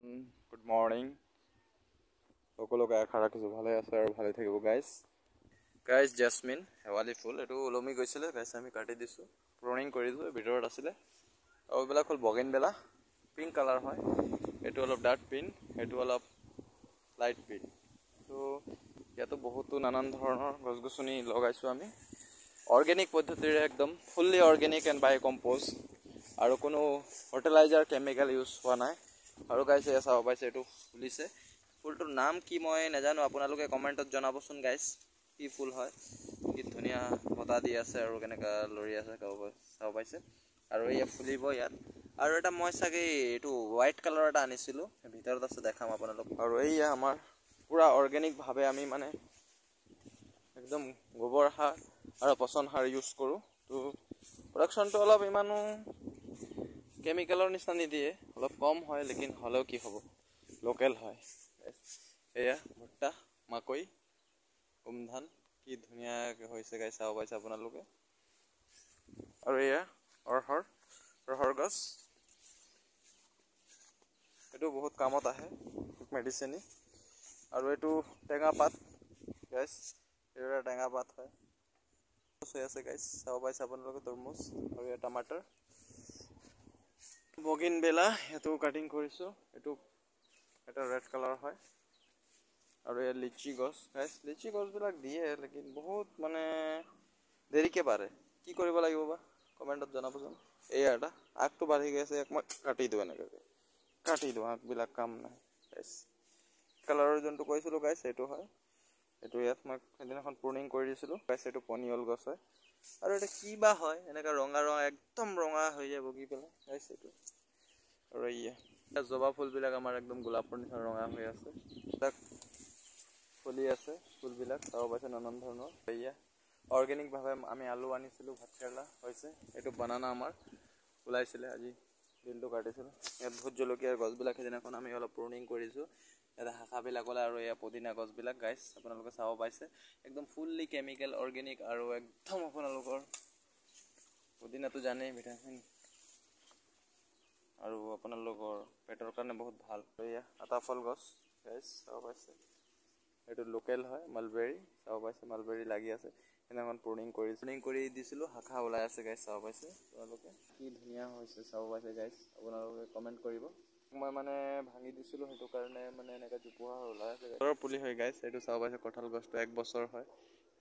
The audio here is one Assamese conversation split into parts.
Good morning. সকলোকে আশা ৰাখিছোঁ ভালে আছে আৰু ভালে থাকিব গাইজ জেচমিন শেৱালি ফুল এইটো ওলমি গৈছিলে গাইজ আমি কাটি দিছোঁ প্ৰনিং কৰিছোঁ ভিতৰত আছিলে আৰু এইবিলাক হ'ল বগেনবেলা পিংক কালাৰ হয় এইটো অলপ ডাৰ্ক পিংক এইটো অলপ লাইট পিংক তো ইয়াতো বহুতো নানান ধৰণৰ গছ গছনি লগাইছোঁ আমি অৰ্গেনিক পদ্ধতিৰে একদম ফুল্লি অৰ্গেনিক এণ্ড বাই কম্প'জ আৰু কোনো ফাৰ্টিলাইজাৰ কেমিকেল ইউজ হোৱা নাই আৰু গাইজ এয়া চাব পাইছে এইটো ফুলিছে ফুলটোৰ নাম কি মই নাজানো আপোনালোকে কমেণ্টত জনাবচোন গাইজ কি ফুল হয় কি ধুনীয়া বতাহ দি আছে আৰু কেনেকুৱা লৰি আছে চাব পাইছে আৰু এয়া ফুলিব ইয়াত আৰু এটা মই চাগে এইটো হোৱাইট কালাৰ এটা আনিছিলোঁ ভিতৰত আছে দেখাম আপোনালোক আৰু এইয়া আমাৰ পূৰা অৰ্গেনিকভাৱে আমি মানে একদম গোবৰ সাৰ আৰু পচন সাৰ ইউজ কৰোঁ তো প্ৰডাকশ্যনটো অলপ ইমানো কেমিকেলৰ নিচিনা নিদিয়ে অলপ কম হয় লেকিন হ'লেও কি হ'ব লোকেল হয় এয়া ভুট্টা মাকৈ গোমধান কি ধুনীয়াকৈ হৈছে গাই চাব পাইছে আপোনালোকে আৰু এয়া ৰহৰ গছ এইটো বহুত কামত আহে মেডিচিনি আৰু এইটো টেঙা পাত গাইছ এইটো টেঙা পাত হয় হৈ আছে গাইছ চাব পাইছে আপোনালোকে তৰমুজ আৰু এয়া টমাটাৰ বগিনবেলা এইটো কাটিং কৰিছোঁ এইটো এটা ৰেড কালাৰ হয় আৰু এয়া লিচি গছ গাইছ লিচি গছবিলাক দিয়ে লেকিন বহুত মানে দেৰিকৈ বাঢ়ে কি কৰিব লাগিব বা কমেণ্টত জনাবচোন এয়া এটা আগটো বাঢ়ি গৈছে ইয়াক মই কাটি দিওঁ এনেকৈ কাটি দিওঁ আগবিলাক কাম নাই গাইছ কালাৰৰ যোনটো কৈছিলোঁ গাইছ সেইটো হয় এইটো ইয়াত মই সেইদিনাখন প্ৰুনিং কৰি দিছিলোঁ গাইছ এইটো পনিয়ল গছ হয় আৰু এটা কি বা হয় এনেকৈ ৰঙা একদম ৰঙা হৈ যায় বগি পেলাই গাইছ এইটো আৰু এয়া জবা ফুলবিলাক আমাৰ একদম গোলাপৰ নিচিনা ৰঙা হৈ আছে তাক ফুলি আছে ফুলবিলাক চাব পাইছে নানান ধৰণৰ এয়া অৰ্গেনিকভাৱে আমি আলু আনিছিলোঁ ভাতকেৰেলা হৈছে এইটো বানানা আমাৰ ওলাইছিলে আজি দিনটো কাটিছিলোঁ ইয়াত ভোট জলকীয়াৰ গছবিলাক সেইদিনাখন আমি অলপ প্ৰুনিং কৰিছোঁ ইয়াতে শাখাবিলাক ওলাই আৰু এয়া পুদিনা গছবিলাক গাইছ আপোনালোকে চাব পাইছে একদম ফুল্লি কেমিকেল অৰ্গেনিক আৰু একদম আপোনালোকৰ পুদিনাটো জানেই ভিটামিন আৰু আপোনালোকৰ পেটৰ কাৰণে বহুত ভাল এয়া আটাফল গছ গাইছ চাব পাইছে এইটো লোকেল হয় মালবেৰী চাব পাইছে মালবেৰী লাগি আছে সেইদিনাখন প্ৰুনিং কৰি দিছিলোঁ শাখা ওলাই আছে গাইছ চাব পাইছে আপোনালোকে কি ধুনীয়া হৈছে চাব পাইছে গাইছ আপোনালোকে কমেণ্ট কৰিব মই মানে ভাঙি দিছিলোঁ সেইটো কাৰণে মানে এনেকৈ জোপোহা ওলাই আছে গছৰ পুলি হয় গাইছ এইটো চাব পাইছে কঁঠাল গছটো 1 বছৰ হয়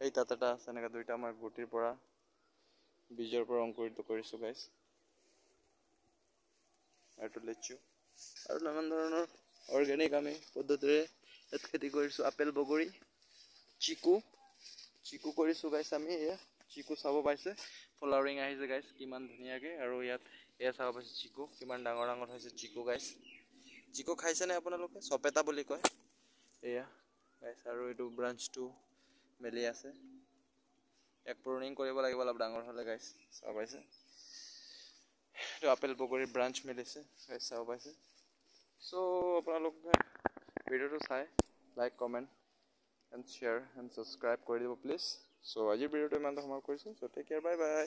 সেই তাত এটা আছে এনেকৈ দুইটা মই গুটিৰ পৰা বীজৰ পৰা অংকুৰিত কৰিছোঁ গাইছ এইটো লিচু আৰু নানান ধৰণৰ অৰ্গেনিক আমি পদ্ধতিৰে ইয়াত খেতি কৰিছোঁ আপেল বগৰী চিকু কৰিছোঁ গাইছ আমি এয়া চিকু চাব পাইছে ফ্লাৱাৰিং আহিছে গাইছ কিমান ধুনীয়াকৈ আৰু ইয়াত এয়া চাব পাইছে চিকু কিমান ডাঙৰ হৈছে চিকু গাইছ চিকু খাইছেনে আপোনালোকে চপেটা বুলি কয় এয়া গাইছ আৰু এইটো ব্ৰাঞ্চটো মেলি আছে এক প্ৰুনিং কৰিব লাগিব অলপ ডাঙৰ হ'লে গাইছ চাব পাইছে এইটো আপেল বগৰীৰ ব্ৰাঞ্চ মেলিছে গাইছ চাব পাইছে চ' আপোনালোকে ভিডিঅ'টো চাই like comment and share and subscribe কৰি দিব প্লিজ চ' আজিৰ ভিডিঅ'টো ইমানতে সমাপ্ত কৰিছোঁ চ' টেক কেয়াৰ বাই বাই